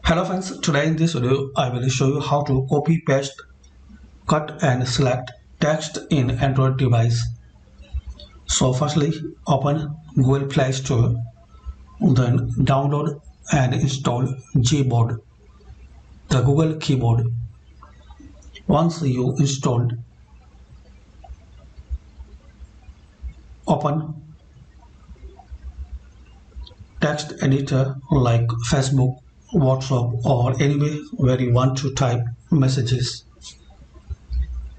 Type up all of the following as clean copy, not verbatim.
Hello friends, today in this video I will show you how to copy, paste, cut and select text in Android device. So firstly open Google Play Store, then download and install Gboard, the Google keyboard. Once you installed, open text editor like Facebook, WhatsApp or anywhere where you want to type messages.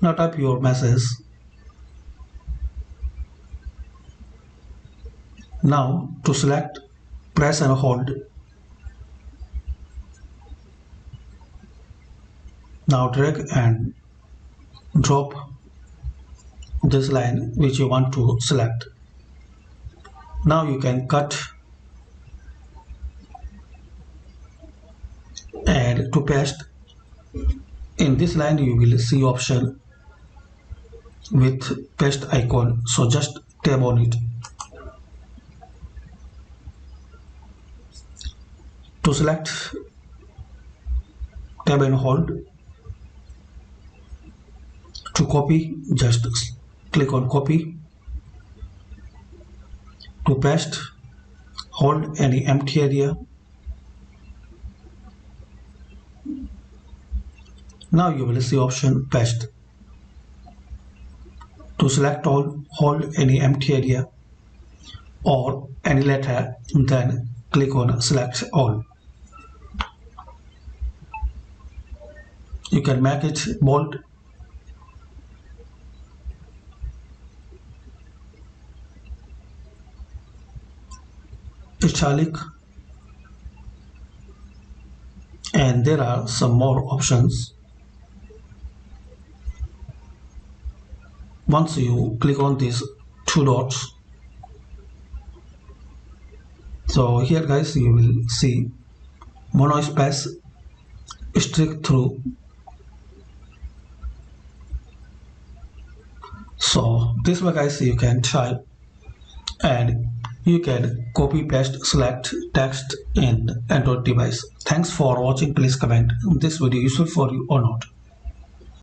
Now type your message. Now to select, press and hold. Now drag and drop this line which you want to select. Now you can cut and to paste. In this line you will see option with paste icon, so just tap on it. To select, tap and hold. To copy, just click on copy. To paste, hold any empty area. Now you will see option paste. To select all, hold any empty area or any letter, then click on select all. You can make it bold, italic, and there are some more options. Once you click on these two dots, so here guys you will see monospace, strike through. So this way guys you can type and you can copy, paste, select text in Android device. Thanks for watching. Please comment this video useful for you or not.